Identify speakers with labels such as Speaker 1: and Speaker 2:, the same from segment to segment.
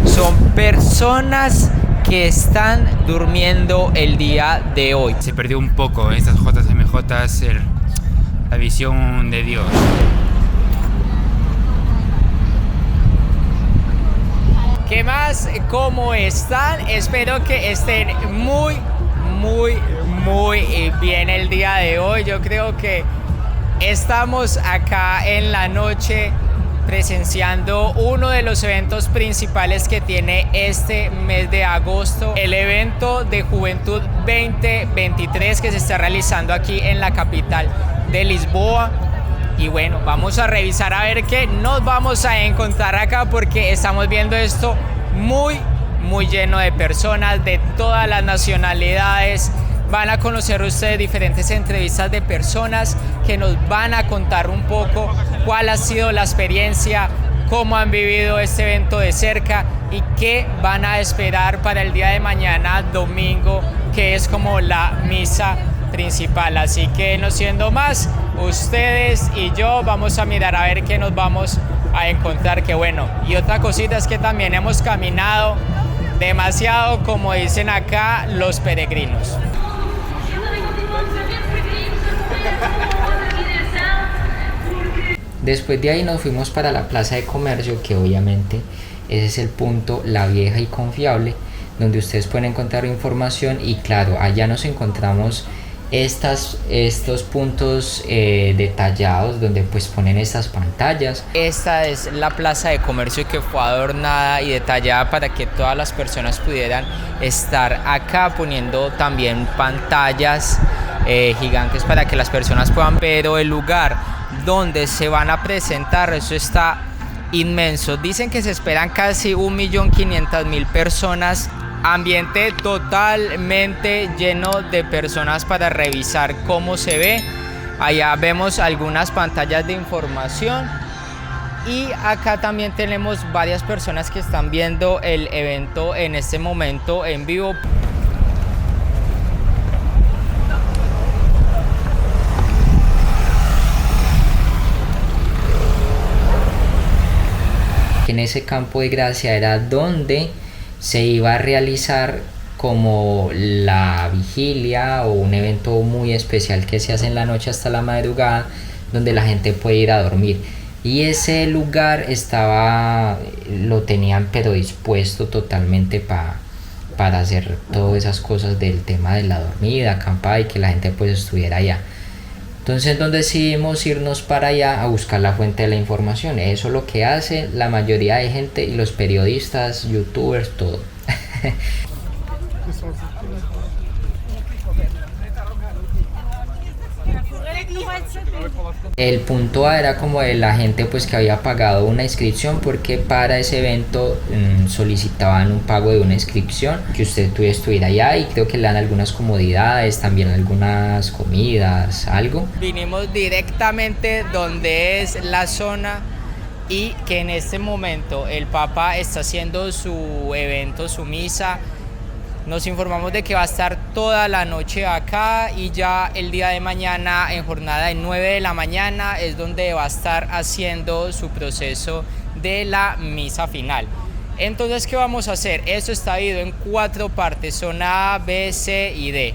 Speaker 1: son personas que están durmiendo el día de hoy.
Speaker 2: Se perdió un poco en estas JMJs la visión de Dios.
Speaker 1: ¿Qué más? ¿Cómo están? Espero que estén muy bien el día de hoy. Yo creo que estamos acá en la noche presenciando uno de los eventos principales que tiene este mes de agosto, el evento de Juventud 2023 que se está realizando aquí en la capital de Lisboa. Y bueno, vamos a revisar a ver qué nos vamos a encontrar acá, porque estamos viendo esto muy lleno de personas de todas las nacionalidades. Van a conocer ustedes diferentes entrevistas de personas que nos van a contar un poco cuál ha sido la experiencia, cómo han vivido este evento de cerca y qué van a esperar para el día de mañana, domingo, que es como la misa principal. Así que no siendo más, ustedes y yo vamos a mirar a ver qué nos vamos a encontrar. Que bueno, y otra cosita es que también hemos caminado demasiado, como dicen acá los peregrinos.
Speaker 3: Después de ahí nos fuimos para la plaza de comercio, que obviamente ese es el punto, la vieja y confiable, donde ustedes pueden encontrar información. Y claro, allá nos encontramos estos puntos detallados donde pues ponen estas pantallas.
Speaker 1: Esta es la plaza de comercio que fue adornada y detallada para que todas las personas pudieran estar acá, poniendo también pantallas gigantes para que las personas puedan ver. Pero el lugar donde se van a presentar, eso está inmenso. Dicen que se esperan casi 1.500.000 personas. Ambiente totalmente lleno de personas para revisar cómo se ve. Allá vemos algunas pantallas de información y acá también tenemos varias personas que están viendo el evento en este momento en vivo.
Speaker 3: En ese campo de gracia era donde se iba a realizar como la vigilia o un evento muy especial que se hace en la noche hasta la madrugada, donde la gente puede ir a dormir. Y ese lugar lo tenían pero dispuesto totalmente para hacer todas esas cosas del tema de la dormida, acampada, y que la gente pues estuviera allá. Entonces decidimos irnos para allá a buscar la fuente de la información. Eso es lo que hace la mayoría de gente, y los periodistas, youtubers, todo. El punto A era como de la gente pues que había pagado una inscripción, porque para ese evento solicitaban un pago de una inscripción, que usted estuviera allá, y creo que le dan algunas comodidades, también algunas comidas, algo.
Speaker 1: Vinimos directamente donde es la zona, y que en este momento el Papa está haciendo su evento, su misa. Nos informamos de que va a estar toda la noche acá, y ya el día de mañana, en jornada de 9 de la mañana, es donde va a estar haciendo su proceso de la misa final. Entonces, ¿qué vamos a hacer? Esto está dividido en 4 partes, zona A, B, C y D.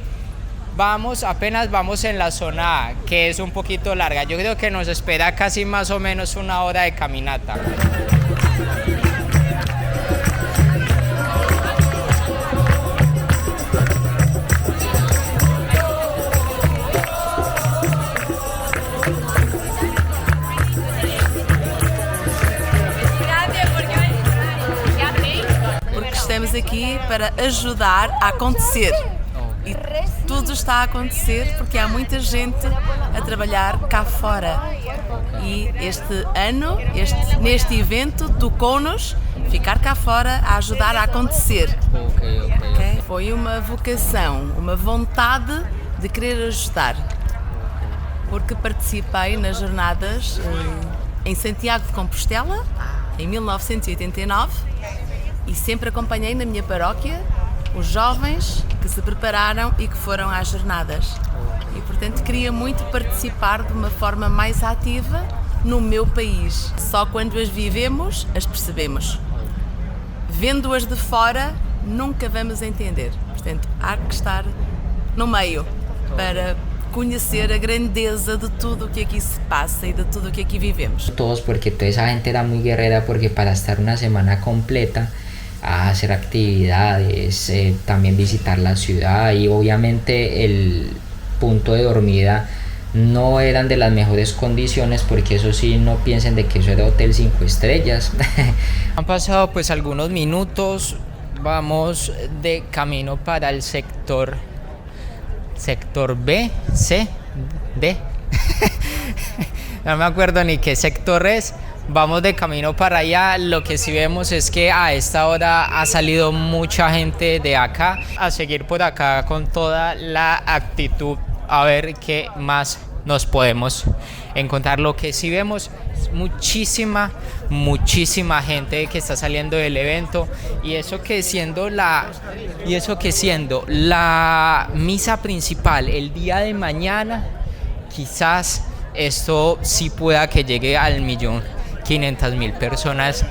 Speaker 1: Apenas vamos en la zona A, que es un poquito larga. Yo creo que nos espera casi más o menos 1 hora de caminata.
Speaker 4: Estamos aqui para ajudar a acontecer, e tudo está a acontecer porque há muita gente a trabalhar cá fora, e este ano, neste evento, tocou-nos ficar cá fora a ajudar a acontecer. Okay? Foi uma vocação, uma vontade de querer ajudar, porque participei nas jornadas em Santiago de Compostela em 1989, e sempre acompanhei na minha paróquia os jovens que se prepararam e que foram às jornadas. E, portanto, queria muito participar de uma forma mais ativa no meu país. Só quando as vivemos, as percebemos. vendo-as de fora, nunca vamos entender. Portanto, há que estar no meio para conhecer a grandeza de tudo o que aqui se pasa y de todo lo que aquí vivimos.
Speaker 3: Todos, porque toda esa gente era muy guerrera, porque para estar una semana completa a hacer actividades, también visitar la ciudad, y obviamente el punto de dormida no eran de las mejores condiciones, porque eso sí, no piensen de que eso era hotel 5 estrellas.
Speaker 1: Han pasado pues algunos minutos, vamos de camino para el sector B, C, D. No me acuerdo ni qué sector es. Vamos de camino para allá. Lo que sí vemos es que a esta hora ha salido mucha gente de acá a seguir por acá con toda la actitud a ver qué más nos podemos encontrar. Lo que sí vemos es muchísima gente que está saliendo del evento, y eso que siendo la misa principal el día de mañana, quizás esto sí pueda que llegue al 1.500.000 personas.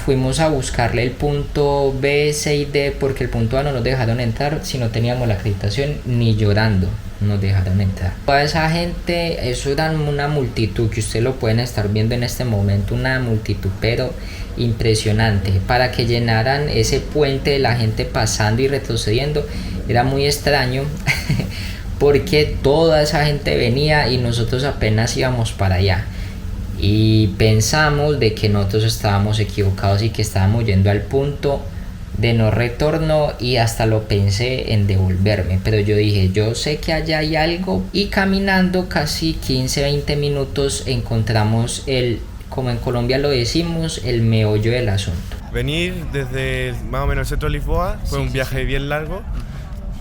Speaker 3: Fuimos a buscarle el punto B, C y D, porque el punto A no nos dejaron entrar si no teníamos la acreditación, ni llorando nos dejaron entrar. Toda esa gente, eso era una multitud que ustedes lo pueden estar viendo en este momento, una multitud pero impresionante. Para que llenaran ese puente de la gente pasando y retrocediendo era muy extraño porque toda esa gente venía y nosotros apenas íbamos para allá. Y pensamos de que nosotros estábamos equivocados y que estábamos yendo al punto de no retorno, y hasta lo pensé en devolverme, pero yo dije, yo sé que allá hay algo, y caminando casi 15-20 minutos encontramos como en Colombia lo decimos, el meollo del asunto.
Speaker 5: Venir desde más o menos el centro de Lisboa fue un viaje bien largo,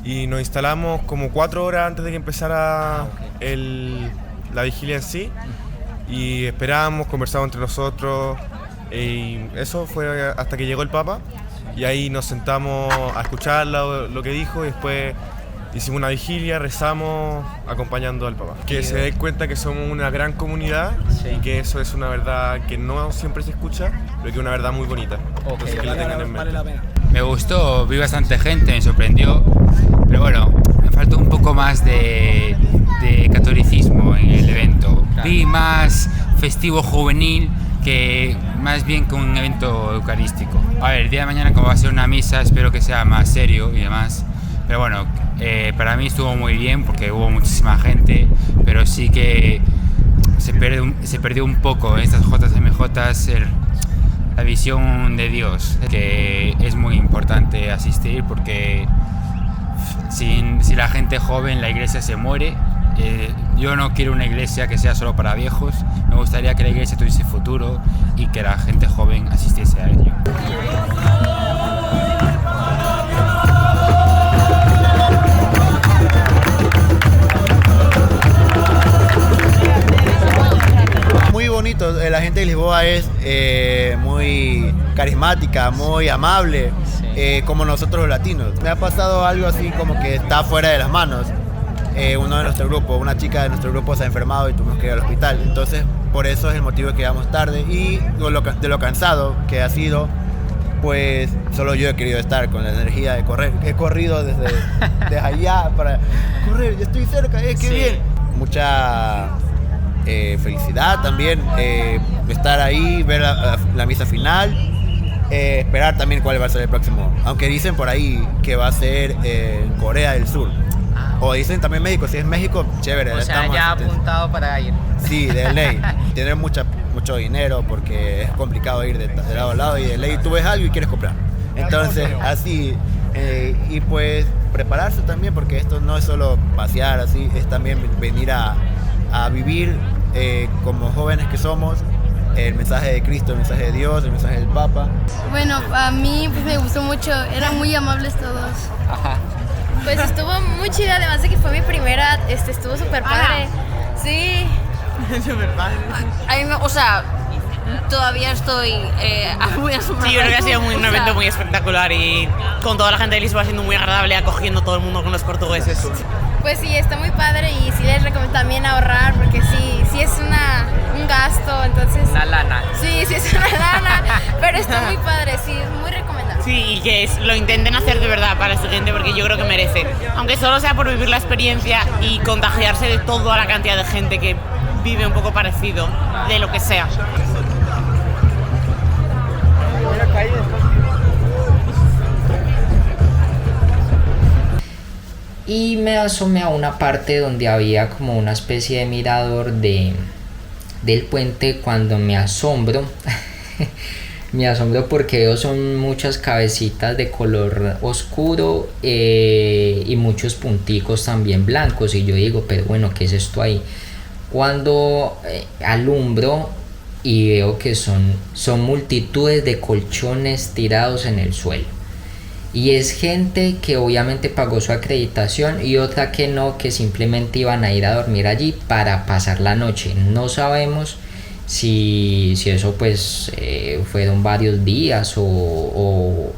Speaker 5: y nos instalamos como 4 horas antes de que empezara la vigilia en sí. Y esperábamos, conversábamos entre nosotros, y eso fue hasta que llegó el Papa, y ahí nos sentamos a escuchar lo que dijo, y después hicimos una vigilia, rezamos acompañando al Papa. Que se den cuenta que somos una gran comunidad, y que eso es una verdad que no siempre se escucha, pero que es una verdad muy bonita. Entonces que la tengan en mente.
Speaker 2: Me gustó, vi bastante gente, me sorprendió, pero bueno, me faltó un poco más de catolicismo en el evento. Vi más festivo juvenil que más bien que un evento eucarístico. A ver, el día de mañana, como va a ser una misa, espero que sea más serio y demás, pero bueno, para mí estuvo muy bien porque hubo muchísima gente, pero sí que se perdió un poco en estas JMJs la visión de Dios, que es muy importante asistir, porque si la gente joven, la iglesia se muere. Yo no quiero una iglesia que sea solo para viejos, me gustaría que la iglesia tuviese futuro y que la gente joven asistiese a ello.
Speaker 6: Muy bonito, la gente de Lisboa es muy carismática, muy amable, como nosotros los latinos. Me ha pasado algo así como que está fuera de las manos. Uno de nuestro grupo, una chica de nuestro grupo se ha enfermado y tuvimos que ir al hospital. Entonces, por eso es el motivo de que llegamos tarde, y de lo cansado que ha sido, pues solo yo he querido estar con la energía de correr. He corrido desde allá para correr, ya estoy cerca, qué bien. Mucha felicidad también, estar ahí, ver la misa final, esperar también cuál va a ser el próximo. Aunque dicen por ahí que va a ser en Corea del Sur. O dicen también México, si es México, chévere.
Speaker 1: O sea, ya apuntado para ir.
Speaker 6: Sí, de ley. Tener mucho dinero, porque es complicado ir de lado a lado, y de ley tú ves algo y quieres comprar. Entonces, así, y pues prepararse también, porque esto no es solo pasear, así, es también venir a vivir como jóvenes que somos, el mensaje de Cristo, el mensaje de Dios, el mensaje del Papa.
Speaker 7: Bueno, a mí pues me gustó mucho, eran muy amables todos.
Speaker 1: Ajá.
Speaker 7: Pues estuvo muy chida, además de que fue mi primera, estuvo súper padre. Sí.
Speaker 4: Súper padre.
Speaker 8: O sea, todavía estoy muy asombrada.
Speaker 9: Sí, yo creo que ha sido un evento muy espectacular, y con toda la gente de Lisboa siendo muy agradable, acogiendo a todo el mundo con los portugueses.
Speaker 7: Pues sí, está muy padre y sí les recomiendo también ahorrar porque sí es un gasto, entonces...
Speaker 1: Una lana.
Speaker 7: Sí, es una lana, pero está muy padre, sí, es muy recomendable.
Speaker 9: Sí, y que lo intenten hacer de verdad para su gente porque yo creo que merece. Aunque solo sea por vivir la experiencia y contagiarse de toda la cantidad de gente que vive un poco parecido, de lo que sea.
Speaker 3: Y me asomé a una parte donde había como una especie de mirador del puente cuando me asombro. Me asombro porque veo son muchas cabecitas de color oscuro y muchos punticos también blancos. Y yo digo, pero bueno, ¿qué es esto ahí? Cuando alumbro y veo que son multitudes de colchones tirados en el suelo. Y es gente que obviamente pagó su acreditación y otra que no, que simplemente iban a ir a dormir allí para pasar la noche. No sabemos si eso pues fueron varios días o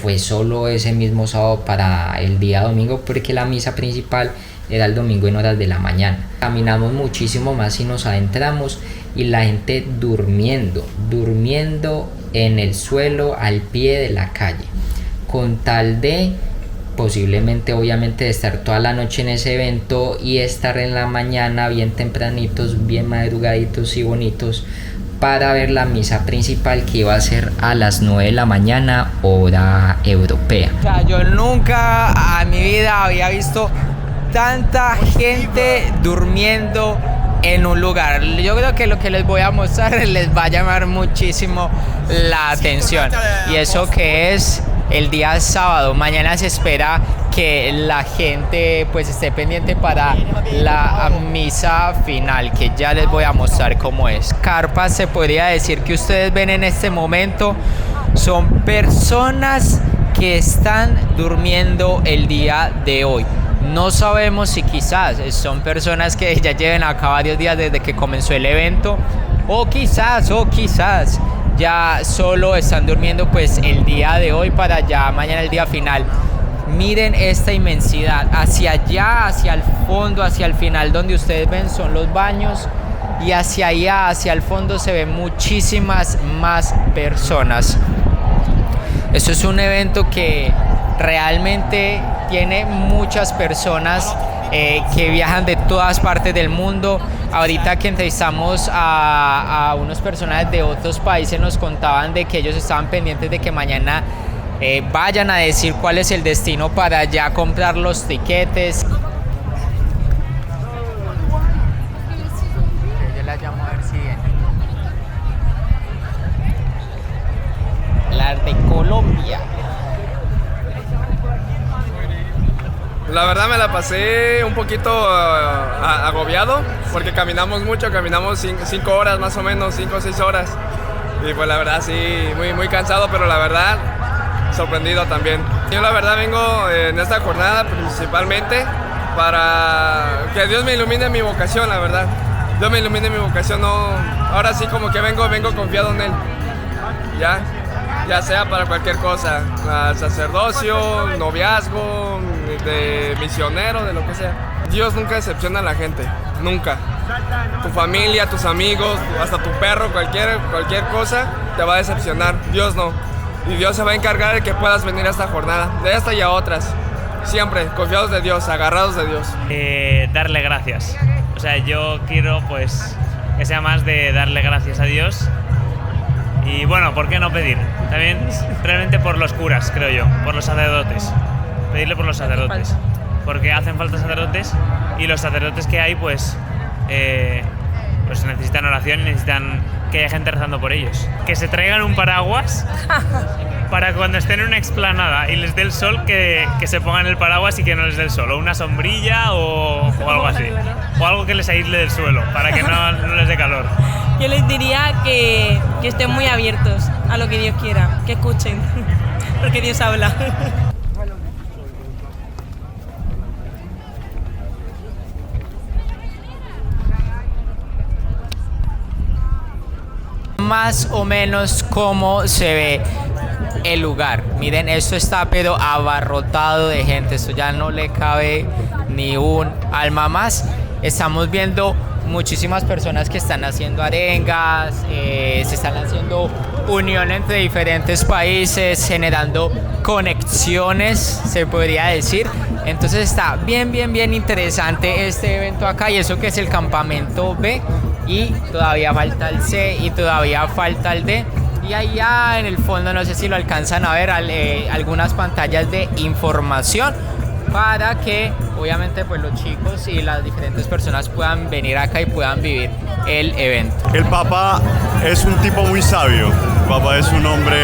Speaker 3: fue solo ese mismo sábado para el día domingo, porque la misa principal era el domingo en horas de la mañana. Caminamos muchísimo más y nos adentramos y la gente durmiendo en el suelo al pie de la calle, con tal de posiblemente obviamente de estar toda la noche en ese evento y estar en la mañana bien tempranitos, bien madrugaditos y bonitos para ver la misa principal, que iba a ser a las 9 de la mañana hora europea.
Speaker 1: O sea, yo nunca en mi vida había visto tanta gente durmiendo en un lugar. Yo creo que lo que les voy a mostrar les va a llamar muchísimo la atención, y eso que es el día sábado. Mañana se espera que la gente pues esté pendiente para la misa final, que ya les voy a mostrar cómo es. Carpas, se podría decir, que ustedes ven en este momento son personas que están durmiendo el día de hoy. No sabemos si quizás son personas que ya lleven acá varios días desde que comenzó el evento, o quizás ya solo están durmiendo pues el día de hoy para ya mañana el día final. Miren esta inmensidad, hacia allá, hacia el fondo, hacia el final donde ustedes ven son los baños, y hacia allá, hacia el fondo se ven muchísimas más personas. Esto es un evento que realmente tiene muchas personas que viajan de todas partes del mundo. Ahorita que entrevistamos a unos personajes de otros países, nos contaban de que ellos estaban pendientes de que mañana vayan a decir cuál es el destino para ya comprar los tiquetes. Yo la llamo a ver si viene. La de Colombia.
Speaker 10: La verdad me la pasé un poquito agobiado porque caminamos mucho, caminamos 5 horas más o menos, 5 o 6 horas. Y pues la verdad sí, muy cansado, pero la verdad sorprendido también. Yo la verdad vengo en esta jornada principalmente para que Dios me ilumine mi vocación, la verdad. Dios me ilumine mi vocación, no, ahora sí como que vengo confiado en Él. Ya sea para cualquier cosa, sacerdocio, noviazgo, de misionero, de lo que sea. Dios nunca decepciona a la gente, nunca. Tu familia, tus amigos, hasta tu perro, cualquier cosa te va a decepcionar. Dios no. Y Dios se va a encargar de que puedas venir a esta jornada, de esta y a otras. Siempre confiados de Dios, agarrados de Dios.
Speaker 11: Darle gracias. O sea, yo quiero pues que sea más de darle gracias a Dios. Y bueno, ¿por qué no pedir? También realmente por los curas, creo yo, por los sacerdotes. Pedirle por los sacerdotes. Porque hacen falta sacerdotes, y los sacerdotes que hay pues necesitan oración y necesitan que haya gente rezando por ellos. Que se traigan un paraguas para cuando estén en una explanada y les dé el sol, que se pongan el paraguas y que no les dé el sol. O una sombrilla o algo así. O algo que les aísle del suelo para que no les dé calor.
Speaker 12: Yo les diría que estén muy abiertos a lo que Dios quiera, que escuchen, porque Dios habla.
Speaker 1: Más o menos cómo se ve el lugar. Miren, esto está pero abarrotado de gente, esto ya no le cabe ni un alma más. Estamos viendo muchísimas personas que están haciendo arengas, se están haciendo unión entre diferentes países, generando conexiones, se podría decir. Entonces está bien interesante este evento acá, y eso que es el campamento B, y todavía falta el C y todavía falta el D. Y allá en el fondo, no sé si lo alcanzan a ver, algunas pantallas de información para que obviamente pues los chicos y las diferentes personas puedan venir acá y puedan vivir el evento.
Speaker 13: El Papa es un tipo muy sabio. El Papa es un hombre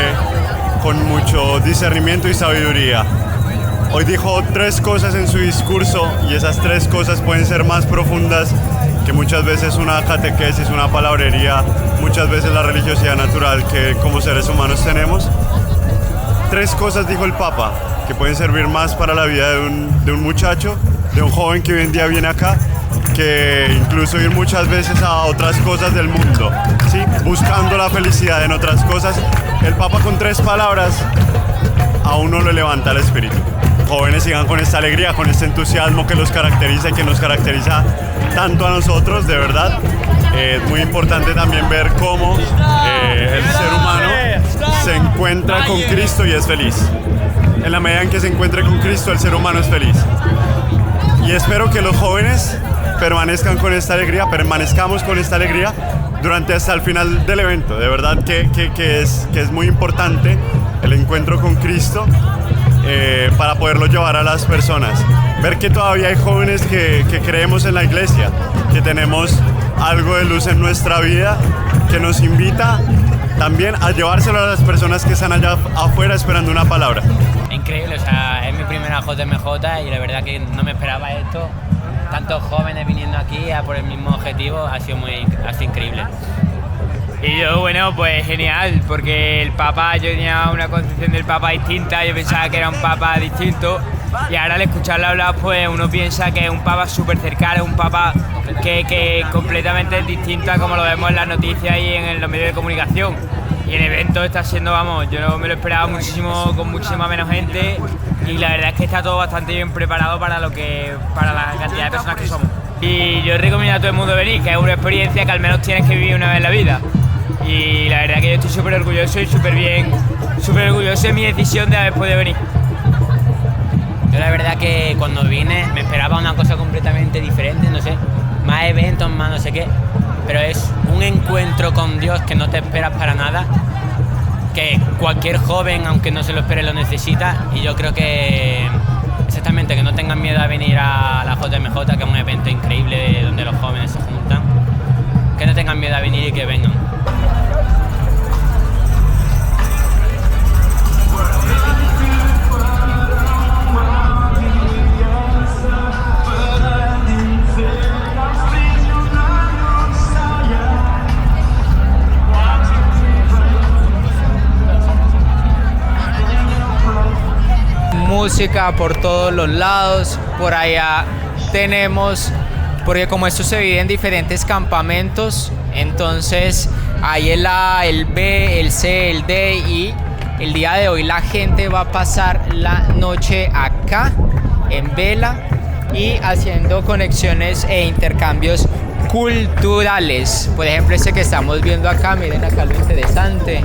Speaker 13: con mucho discernimiento y sabiduría. Hoy dijo 3 cosas en su discurso, y esas 3 cosas pueden ser más profundas que muchas veces una catequesis, una palabrería, muchas veces la religiosidad natural que como seres humanos tenemos. 3 cosas dijo el Papa que pueden servir más para la vida de un muchacho, de un joven que hoy en día viene acá, que incluso ir muchas veces a otras cosas del mundo, ¿sí? Buscando la felicidad en otras cosas. El Papa con 3 palabras a uno le levanta el espíritu. Jóvenes, sigan con esta alegría, con este entusiasmo que los caracteriza y que nos caracteriza tanto a nosotros, de verdad. Es muy importante también ver cómo el ser humano se encuentra con Cristo y es feliz. En la medida en que se encuentre con Cristo, el ser humano es feliz. Y espero que los jóvenes permanezcamos con esta alegría durante hasta el final del evento. De verdad que es muy importante el encuentro con Cristo para poderlo llevar a las personas. Ver que todavía hay jóvenes que creemos en la iglesia, que tenemos algo de luz en nuestra vida, que nos invita también a llevárselo a las personas que están allá afuera esperando una palabra.
Speaker 14: Increíble, o sea, es mi primera JMJ y la verdad que no me esperaba esto. Tantos jóvenes viniendo aquí a por el mismo objetivo, ha sido increíble.
Speaker 15: Y yo, bueno, pues genial, porque el Papa, yo tenía una concepción del Papa distinta, yo pensaba que era un Papa distinto, y ahora al escucharlo hablar, pues uno piensa que es un Papa súper cercano, un Papa que completamente es distinto a como lo vemos en las noticias y en los medios de comunicación. Y el evento está siendo, vamos, yo no me lo esperaba muchísimo, con muchísima menos gente, y la verdad es que está todo bastante bien preparado para la cantidad de personas que somos. Y yo recomiendo a todo el mundo venir, que es una experiencia que al menos tienes que vivir una vez en la vida. Y la verdad que yo estoy súper orgulloso y súper orgulloso de mi decisión de haber podido venir.
Speaker 14: Yo la verdad que cuando vine me esperaba una cosa completamente diferente, no sé, más eventos, más no sé qué, pero es un encuentro con Dios que no te esperas para nada, que cualquier joven, aunque no se lo espere, lo necesita, y yo creo que exactamente, que no tengan miedo a venir a la JMJ, que es un evento increíble donde los jóvenes se juntan, que no tengan miedo a venir y que vengan.
Speaker 1: Música por todos los lados, por allá tenemos, porque como esto se divide en diferentes campamentos, entonces hay el A, el B, el C, el D, y el día de hoy la gente va a pasar la noche acá en vela y haciendo conexiones e intercambios culturales. Por ejemplo, este que estamos viendo acá, miren acá lo interesante.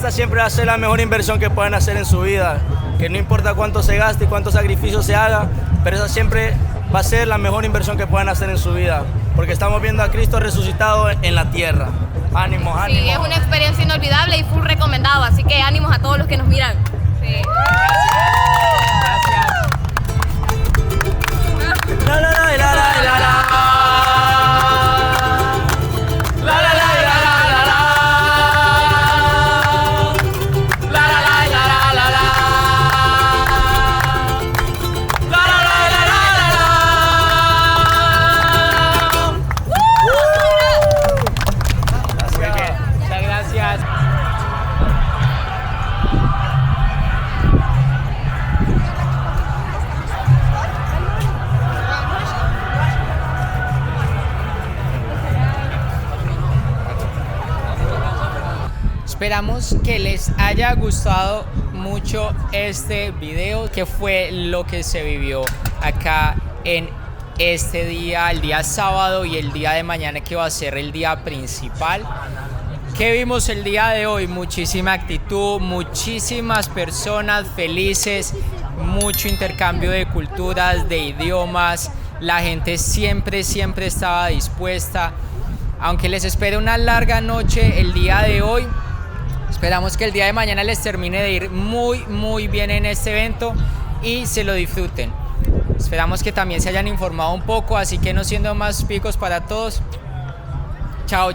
Speaker 16: Siempre va a ser la mejor inversión que puedan hacer en su vida, que no importa cuánto se gaste y cuántos sacrificios se haga, pero esa siempre va a ser la mejor inversión que puedan hacer en su vida, porque estamos viendo a Cristo resucitado en la tierra. Ánimo, ánimo.
Speaker 8: Sí, es una experiencia inolvidable y full recomendado, así que ánimos a todos los que nos miran. Sí.
Speaker 1: Gracias. Esperamos que les haya gustado mucho este video, que fue lo que se vivió acá en este día, el día sábado y el día de mañana, que va a ser el día principal. ¿Qué vimos el día de hoy? Muchísima actitud, muchísimas personas felices, mucho intercambio de culturas, de idiomas. La gente siempre estaba dispuesta. Aunque les espera una larga noche el día de hoy, esperamos que el día de mañana les termine de ir muy bien en este evento y se lo disfruten. Esperamos que también se hayan informado un poco, así que no siendo más picos para todos, chao.